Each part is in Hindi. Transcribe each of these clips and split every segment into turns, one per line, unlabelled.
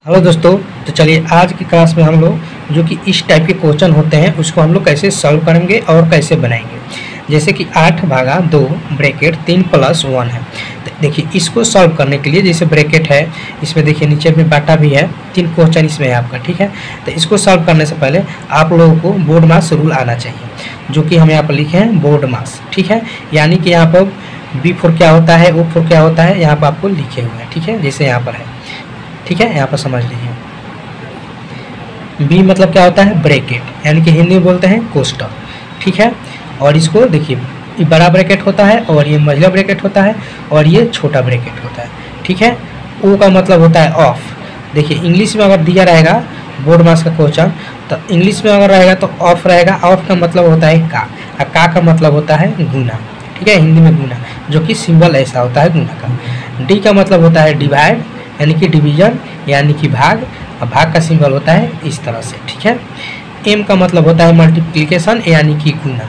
हेलो दोस्तों, तो चलिए आज की क्लास में हम लोग जो कि इस टाइप के क्वेश्चन होते हैं उसको हम लोग कैसे सॉल्व करेंगे और कैसे बनाएंगे। जैसे कि 8 भागा 2 ब्रैकेट 3 + 1 है। तो देखिए इसको सॉल्व करने के लिए जैसे ब्रैकेट है, इसमें देखिए नीचे में बाटा भी है, 3 क्वेश्चन इसमें है आपका, ठीक है। तो इसको सॉल्व करने से पहले आप लोगों को बोर्ड मास रूल आना चाहिए, जो कि हम यहाँ पर लिखे हैं बोर्ड मास, ठीक है। यानी कि यहाँ पर B4 क्या होता है, O4 क्या होता है, यहाँ पर आपको लिखे हुए हैं, ठीक है, जैसे यहाँ पर है, ठीक है। यहाँ पर समझ लीजिए बी मतलब क्या होता है, ब्रैकेट, यानी कि हिंदी में बोलते हैं कोष्टक, ठीक है। और इसको देखिए ये बड़ा ब्रैकेट होता है और ये मझला ब्रैकेट होता है और ये छोटा ब्रैकेट होता है, ठीक है। ओ का मतलब होता है ऑफ। देखिए इंग्लिश में अगर दिया रहेगा बोर्ड मास का क्वेश्चन, तो इंग्लिश में अगर रहेगा तो ऑफ रहेगा। ऑफ का मतलब होता है का, और का मतलब होता है गुना, ठीक है, हिंदी में गुना, जो कि सिंबल ऐसा होता है गुना का। डी का मतलब होता है डिवाइड, यानी कि डिवीजन, यानी कि भाग, और भाग का सिंबल होता है इस तरह से, ठीक है। एम का मतलब होता है मल्टीप्लिकेशन, यानी कि गुना,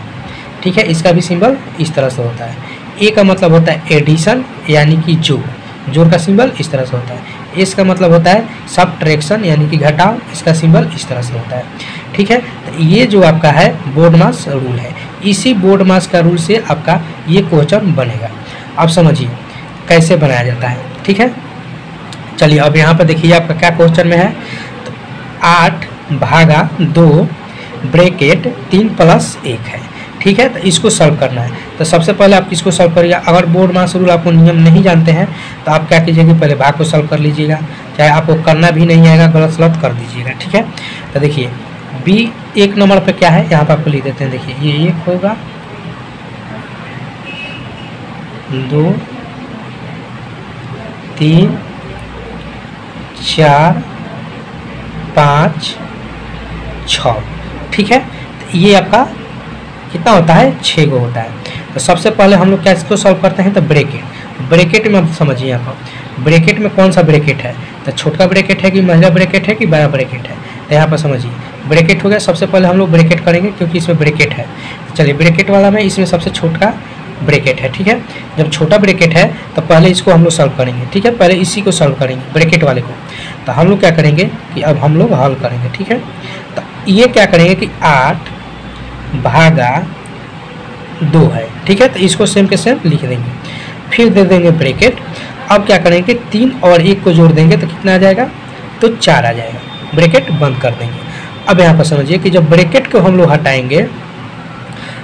ठीक है, इसका भी सिंबल इस तरह से होता है। ए का मतलब होता है एडिशन, यानी कि जोड़ का सिंबल इस तरह से होता है। एस का मतलब होता है सबट्रैक्शन, यानी कि घटाव, इसका सिंबल इस तरह से होता है, ठीक है। तो ये जो आपका है बोर्ड मास रूल है, इसी बोर्ड मास का रूल से आपका ये क्वेश्चन बनेगा। अब समझिए कैसे बनाया जाता है, ठीक है। चलिए अब यहाँ पर देखिए आपका क्या क्वेश्चन में है, तो 8 भागा 2 ब्रैकेट 3 + 1 है, ठीक है। तो इसको सॉल्व करना है। तो सबसे पहले आप इसको सॉल्व करिएगा। अगर बोर्ड मास रूल आपको नियम नहीं जानते हैं तो आप क्या कीजिएगा, पहले भाग को सॉल्व कर लीजिएगा, चाहे आपको करना भी नहीं आएगा गलत सलत कर दीजिएगा, ठीक है। तो देखिए बी 1 नंबर पे क्या है, यहाँ पर आपको लिख देते हैं। देखिए ये 1 होगा, 2 3 4 5 6, ठीक है। तो ये आपका कितना होता है, 6 गो होता है। तो सबसे पहले हम लोग क्या इसको सॉल्व करते हैं, तो ब्रैकेट में आप समझिए यहाँ पर ब्रैकेट में कौन सा ब्रैकेट है, तो छोटा ब्रैकेट है कि महिला ब्रैकेट है कि बड़ा ब्रैकेट है। तो यहाँ पर समझिए ब्रैकेट हो गया। सबसे पहले हम लोग ब्रैकेट करेंगे क्योंकि इसमें ब्रैकेट है। चलिए ब्रैकेट वाला में इसमें सबसे छोटा ब्रैकेट है, ठीक है। जब छोटा ब्रैकेट है तो पहले इसको हम लोग सॉल्व करेंगे, ठीक है। पहले इसी को सॉल्व करेंगे ब्रैकेट वाले को। तो हम लोग क्या करेंगे कि अब हम लोग हल करेंगे, ठीक है। तो ये क्या करेंगे कि 8 भागा 2 है, ठीक है। तो इसको सेम के सेम लिख देंगे, फिर दे देंगे ब्रैकेट। अब क्या करेंगे, 3 और 1 को जोड़ देंगे तो कितना आ जाएगा, तो 4 आ जाएगा। ब्रैकेट बंद कर देंगे। अब यहाँ पर समझिए कि जब ब्रैकेट को हम लोग हटाएंगे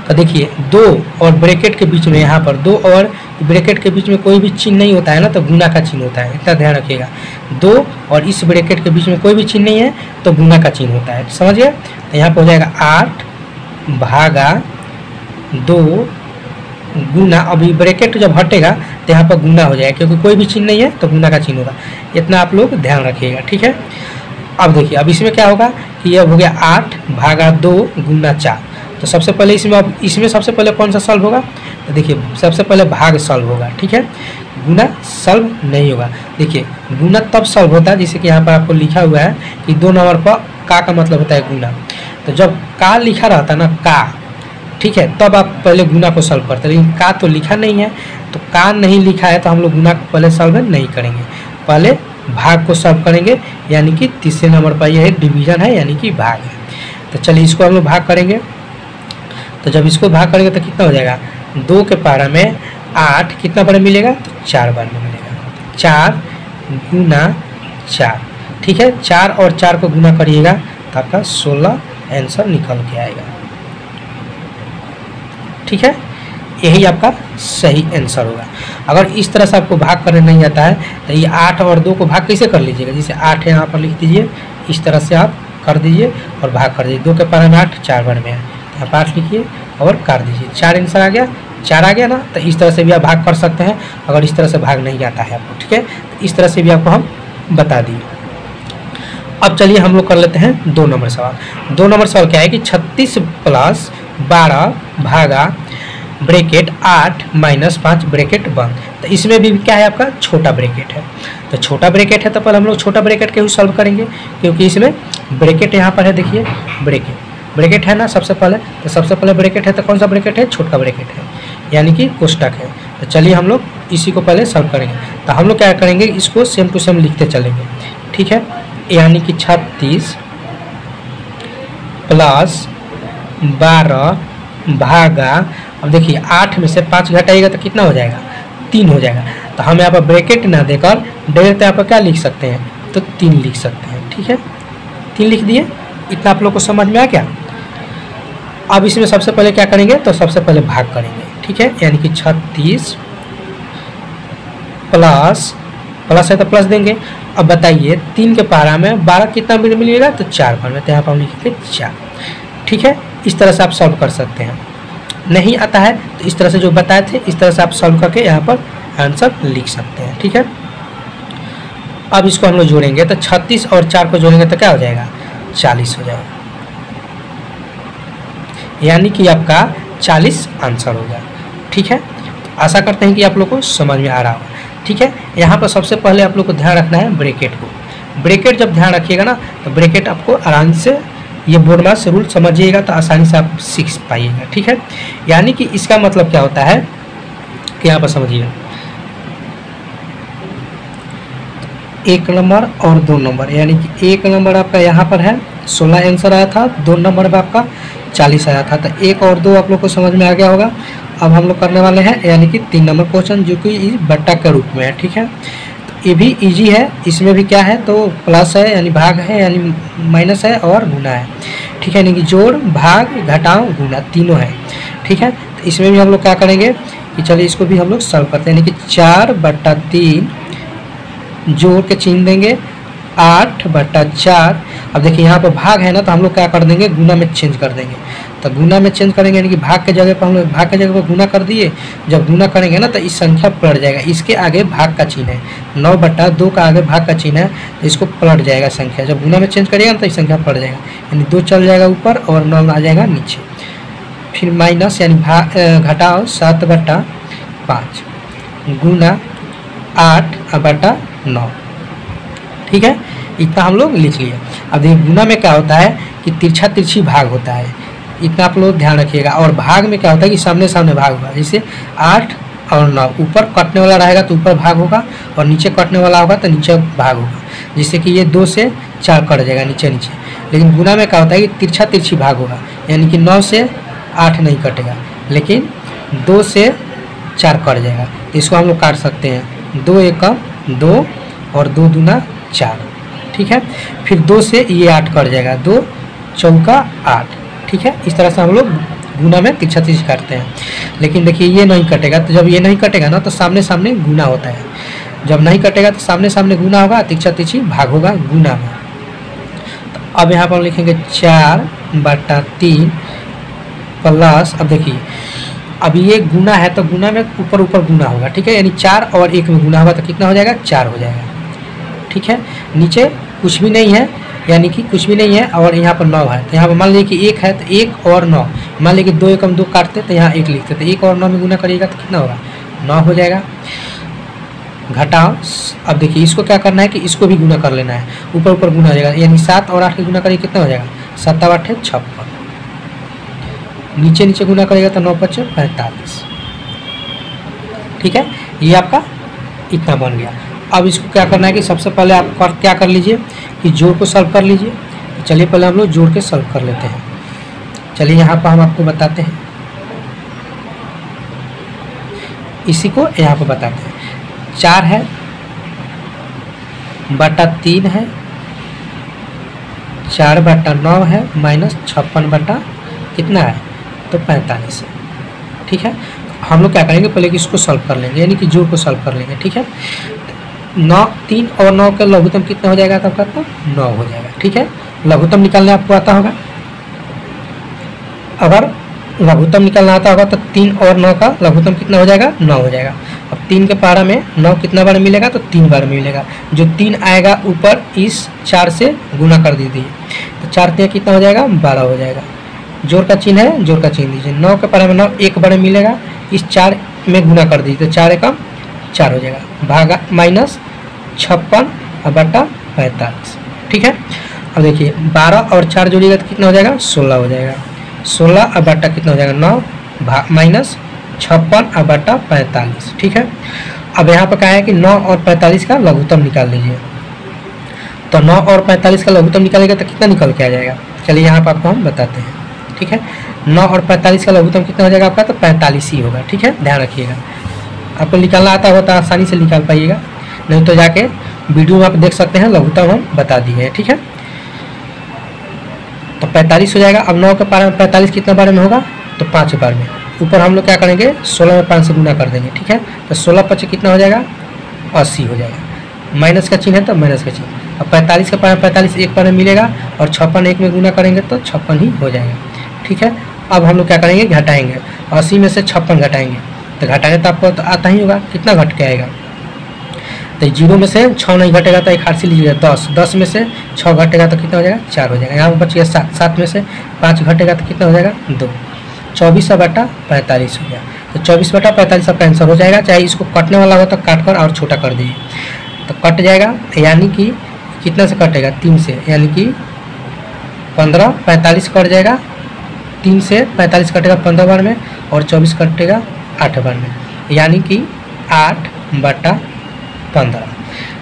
तो देखिए 2 और ब्रैकेट के बीच में, यहाँ पर 2 और ब्रैकेट के बीच में कोई भी चिन्ह नहीं होता है ना, तो गुना का चिन्ह होता है, इतना ध्यान रखिएगा। 2 और इस ब्रैकेट के बीच में कोई भी चिन्ह नहीं है तो गुना का चिन्ह होता है, समझिए। तो यहाँ पर हो जाएगा 8 भागा 2 गुना, अभी ब्रैकेट जब हटेगा तो यहाँ पर गुना हो जाएगा, क्योंकि कोई भी चिन्ह नहीं है तो गुना का चिन्ह होगा। इतना आप लोग ध्यान रखिएगा, ठीक है। अब देखिए अब इसमें क्या होगा कि यह हो गया 8 भागा 2 गुना 4। तो सबसे पहले इसमें सबसे पहले कौन सा सॉल्व होगा, तो देखिए सबसे पहले भाग सॉल्व होगा, ठीक है। गुना सॉल्व नहीं होगा। देखिए गुना तब सॉल्व होता है, जैसे कि यहाँ पर आपको लिखा हुआ है कि 2 नंबर पर का मतलब होता है गुना। तो जब का लिखा रहता है ना, का, ठीक है, तब आप पहले गुना को सॉल्व करते हैं। लेकिन का तो लिखा नहीं है, तो का नहीं लिखा है तो हम लोग गुना को पहले सॉल्व नहीं करेंगे, पहले भाग को सॉल्व करेंगे, यानी कि तीसरे नंबर पर यह डिवीजन है, यानी कि भाग है। तो चलिए इसको हम लोग भाग करेंगे। तो जब इसको भाग करेंगे तो कितना हो जाएगा, 2 के पारा में 8 कितना बार मिलेगा, तो 4 बार में मिलेगा। 4 गुना 4, ठीक है। 4 और 4 को गुना करिएगा तो आपका 16 आंसर निकल के आएगा, ठीक है। यही आपका सही आंसर होगा। अगर इस तरह से आपको भाग करने नहीं आता है तो ये 8 और 2 को भाग कैसे कर लीजिएगा, जैसे 8 यहाँ पर लिख दीजिए, इस तरह से आप कर दीजिए और भाग कर दीजिए। 2 के पारा में 8, 4 बार में है, यहाँ 8 लिखिए और कर दीजिए, 4 आंसर आ गया, 4 आ गया ना। तो इस तरह से भी आप भाग कर सकते हैं, अगर इस तरह से भाग नहीं आता है आपको, ठीक है। तो इस तरह से भी आपको हम बता दिए। अब चलिए हम लोग कर लेते हैं 2 नंबर सवाल। 2 नंबर सवाल क्या है कि 36 + 12 भागा ब्रैकेट 8 - 5 ब्रैकेट बंद। तो इसमें भी क्या है, आपका छोटा ब्रैकेट है। तो छोटा ब्रैकेट है तो पहले हम लोग छोटा ब्रैकेट के ही सॉल्व करेंगे, क्योंकि इसमें ब्रैकेट यहाँ पर है, देखिए ब्रैकेट है ना सबसे पहले। तो सबसे पहले ब्रैकेट है तो कौन सा ब्रैकेट है, छोटा ब्रैकेट है, यानी कि कोष्टक है। तो चलिए हम लोग इसी को पहले सॉल्व करेंगे। तो हम लोग क्या करेंगे, इसको सेम टू सेम लिखते चलेंगे, ठीक है। यानी कि 36 प्लस 12 भागा, अब देखिए 8 में से 5 घटाइएगा तो कितना हो जाएगा, 3 हो जाएगा। तो हम यहाँ पर ब्रैकेट ना देकर डायरेक्ट यहाँ पर क्या लिख सकते हैं, तो 3 लिख सकते हैं। ठीक है, 3 लिख दिए। इतना आप लोग को समझ में आ गया। अब इसमें सबसे पहले क्या करेंगे, तो सबसे पहले भाग करेंगे। ठीक है, यानी कि 36 प्लस है तो प्लस देंगे। अब बताइए 3 के पारा में 12 कितना मिलेगा, तो 4 बार में, तो यहाँ पर हम लिखेंगे 4। ठीक है, इस तरह से आप सॉल्व कर सकते हैं। नहीं आता है तो इस तरह से जो बताए थे इस तरह से आप सॉल्व करके यहाँ पर आंसर लिख सकते हैं। ठीक है, अब इसको हम लोग जोड़ेंगे तो 36 और 4 को जोड़ेंगे तो क्या हो जाएगा, 40 हो जाएगा। यानी कि आपका 40 आंसर होगा। ठीक है, आशा करते हैं कि आप लोग को समझ में आ रहा होगा। ठीक है, यहाँ पर सबसे पहले आप लोग को ध्यान रखना है ब्रैकेट को। ब्रैकेट जब ध्यान रखिएगा ना तो ब्रैकेट आपको आराम से, ये बोर्ड मास रूल समझिएगा तो आसानी से आप सीख पाइएगा। ठीक है, यानी कि इसका मतलब क्या होता है कि यहाँ पर समझिए 1 नंबर और 2 नंबर, यानी कि 1 नंबर आपका यहाँ पर है 16 आंसर आया था, 2 नंबर में आपका 40 आया था। तो 1 और 2 आप लोग को समझ में आ गया होगा। अब हम लोग करने वाले हैं यानी कि 3 नंबर क्वेश्चन, जो कि इस बट्टा के रूप में है। ठीक है, तो ये भी इजी है। इसमें भी क्या है, तो प्लस है यानी भाग है, यानी माइनस है और गुना है। ठीक है, यानी कि जोड़, भाग, घटाओ, गुना तीनों है। ठीक है, तो इसमें भी हम लोग क्या करेंगे कि चलिए इसको भी हम लोग सॉल्व करते हैं। यानी कि 4/3 जोड़ के चिन्ह देंगे 8/4। अब देखिए यहाँ पर भाग है ना, तो हम लोग क्या कर देंगे, गुना में चेंज कर देंगे। तो गुना में चेंज करेंगे यानी कि भाग के जगह पर हम लोग भाग के जगह पर गुना कर दिए। जब गुना करेंगे ना तो इस संख्या पलट जाएगा, इसके आगे भाग का चिन्ह है, 9/2 का आगे भाग का चिन्ह है, तो इसको पलट जाएगा संख्या। जब गुना में चेंज करिएगा ना तो इस संख्या पलट जाएगा, यानी 2 चल जाएगा ऊपर और 9 आ जाएगा नीचे। फिर माइनस यानी घटाओ 7/5 गुना 8/9। ठीक है, इतना हम लोग लिख लिए। अब देखिए गुना में क्या होता है कि तिरछा तिरछी भाग होता है, इतना आप लोग ध्यान रखिएगा। और भाग में क्या होता है कि सामने सामने भाग होगा, जैसे 8 और 9 ऊपर कटने वाला रहेगा तो ऊपर भाग होगा, और नीचे कटने वाला होगा तो नीचे भाग होगा। जैसे कि ये 2 से 4 कट जाएगा नीचे नीचे। लेकिन गुना में क्या होता है कि तिरछा तिरछी भाग होगा, यानी कि 9 से 8 नहीं कटेगा, लेकिन 2 से 4 कट जाएगा। तो इसको हम लोग काट सकते हैं, 2 एकम 2 और 2 दूना 4। ठीक है, फिर 2 से ये 8 कट जाएगा, 2 चौका 8। ठीक है, इस तरह से हम लोग गुना में तिरछा तिरछी काटते हैं। लेकिन देखिए ये नहीं कटेगा, तो जब ये नहीं कटेगा ना तो सामने सामने गुना होता है। जब नहीं कटेगा तो सामने सामने गुना होगा, तिरछा तिरछी भाग होगा गुना में। तो अब यहाँ पर हम लिखेंगे 4/3 प्लस, अब देखिए अब ये गुना है तो गुना में ऊपर ऊपर गुना होगा। ठीक है, यानी 4 और 1 में गुना होगा तो कितना हो जाएगा, 4 हो जाएगा। ठीक है, नीचे कुछ भी नहीं है, यानी कि कुछ भी नहीं है, और यहाँ पर 9 है। तो यहाँ पर मान लीजिए कि 1 है तो 1 और 9, मान लीजिए कि 2 एकम 2 काटते तो यहाँ 1 लिखते, तो 1 और 9 में गुना करिएगा तो कितना होगा, 9 हो जाएगा। घटाओ, अब देखिए इसको क्या करना है कि इसको भी गुना कर लेना है, ऊपर ऊपर गुना हो जाएगा, यानी 7 और 8 के गुना करिए कितना हो जाएगा, 7 और 8 56। नीचे नीचे गुना करेगा तो 9×5 = 45। ठीक है, ये आपका इतना बन गया। अब इसको क्या करना है कि सबसे पहले आप क्या कर लीजिए कि जोड़ को सॉल्व कर लीजिए। चलिए पहले हम लोग जोड़ के सॉल्व कर लेते हैं। चलिए यहाँ पर हम आपको बताते हैं, इसी को यहाँ पर बताते हैं। 4 है बटा 3 है, 4/9 है, माइनस 56 बटा कितना है, तो 45 है। ठीक है, हम लोग क्या करेंगे पहले कि इसको सॉल्व कर लेंगे, यानी कि जोड़ को सॉल्व कर लेंगे। ठीक है, 9 3 और 9 का लघुत्तम कितना हो जाएगा, तब का 9 हो जाएगा। ठीक है, लघुत्तम निकालने आपको आता होगा, अगर लघुत्तम निकालना आता होगा तो 3 और 9 का लघुत्तम कितना हो जाएगा, 9 हो जाएगा। अब 3 के पारा में 9 कितना बार मिलेगा, तो 3 बार मिलेगा। जो 3 आएगा ऊपर इस 4 से गुना कर दीजिए, तो 4 3 कितना हो जाएगा, 12 हो जाएगा। जोड़ का चिन्ह है, जोड़ का चिन्ह दीजिए। 9 के पारा में 9 एक बार मिलेगा, इस 4 में गुना कर दीजिए तो 4 एकम 4 हो जाएगा, भागा माइनस 56/45। ठीक है, अब देखिए 12 और 4 जोड़िएगा तो कितना हो जाएगा, 16 हो जाएगा। 16/, कितना हो जाएगा, 9 माइनस 56/45। ठीक है, अब यहाँ पर कहा है कि 9 और 45 का लघुत्तम निकाल लीजिए। तो 9 और 45 का लघुत्तम निकालेगा तो कितना निकल के आ जाएगा, चलिए यहाँ पर आपको हम बताते हैं। ठीक है, 9 और 45 का लघुत्तम कितना हो जाएगा आपका, तो 45 ही होगा। ठीक है, ध्यान रखिएगा, आपको निकालना आता होता है आसानी से निकाल पाइएगा, नहीं तो जाके वीडियो में आप देख सकते हैं, लघुत्तम हम बता दिए हैं। ठीक है, तो 45 हो जाएगा। अब 9 के बारे में 45 कितना बारे में होगा, तो 5 बार में। ऊपर हम लोग क्या करेंगे, 16 में 5 से गुना कर देंगे। ठीक है, तो 16 5 कितना हो जाएगा, 80 हो जाएगा। माइनस का चिन्ह है तो माइनस का चिन्ह। अब 45 के बारे में 45 एक बार में मिलेगा, और 56 एक में गुना करेंगे तो 56 ही हो जाएगा। ठीक है, अब हम लोग क्या करेंगे, घटाएंगे। 80 में से 56 घटाएंगे, तो घटाएंगे तो आपको तो आता ही होगा, कितना घट के आएगा, तो 0 में से 6 नहीं घटेगा तो एक हाथ से लीजिएगा 10, 10 में से 6 घटेगा तो कितना हो जाएगा, 4 हो जाएगा। यहाँ पर बच गया 7, 7 में से 5 घटेगा तो कितना हो जाएगा, 2। 24/45 हो गया। तो 24/45 आपका आंसर हो जाएगा। चाहे इसको कटने वाला हो तो काट कर और छोटा कर दीजिए, तो कट जाएगा। यानी कि कितना से कटेगा, 3 से, यानी कि 15, 45 कट जाएगा, 3 से 45 कटेगा 15 बार में, और 24 कटेगा 8 बार में, यानी कि 8/15।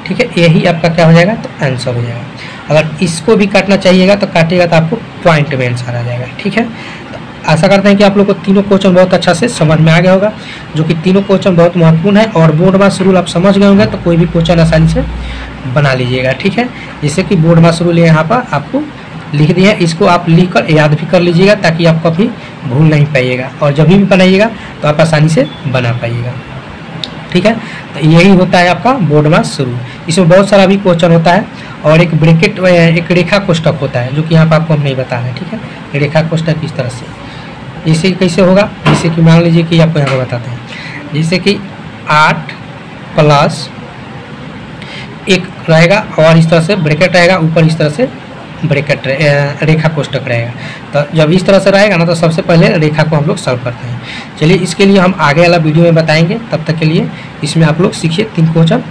ठीक है, यही आपका क्या हो जाएगा, तो आंसर हो जाएगा। अगर इसको भी काटना चाहिएगा तो काटिएगा तो आपको पॉइंट में आंसर आ जाएगा। ठीक है, तो आशा करते हैं कि आप लोग को तीनों क्वेश्चन बहुत अच्छा से समझ में आ गया होगा, जो कि तीनों क्वेश्चन बहुत महत्वपूर्ण है, और बोर्ड मास रूल आप समझ गए होंगे तो कोई भी क्वेश्चन आसानी से बना लीजिएगा। ठीक है, जैसे कि बोर्ड मास रूल यहाँ पर आपको लिख दिया है, इसको आप लिख कर याद भी कर लीजिएगा, ताकि आप कभी भूल नहीं पाइएगा, और जब भी बनाइएगा तो आप आसानी से बना पाइएगा। ठीक है, तो यही होता है आपका बोर्ड मास रूल। इसमें बहुत सारा भी क्वेश्चन होता है, और एक ब्रैकेट, एक रेखा कोष्ठक होता है, जो कि यहाँ पर आपको हम नहीं बता रहे हैं। ठीक है, रेखा कोष्ठक किस तरह से, जैसे कैसे होगा, जैसे कि मान लीजिए कि आपको यहाँ पर बताते हैं, जैसे कि 8 + 1 रहेगा, और इस तरह से ब्रैकेट रहेगा, ऊपर इस तरह से ब्रैकेट रेखा कोष्ठक रहेगा। तो जब इस तरह से रहेगा ना, तो सबसे पहले रेखा को हम लोग सॉल्व करते हैं। चलिए, इसके लिए हम आगे वाला वीडियो में बताएंगे, तब तक के लिए इसमें आप लोग सीखिए 3 क्वेश्चन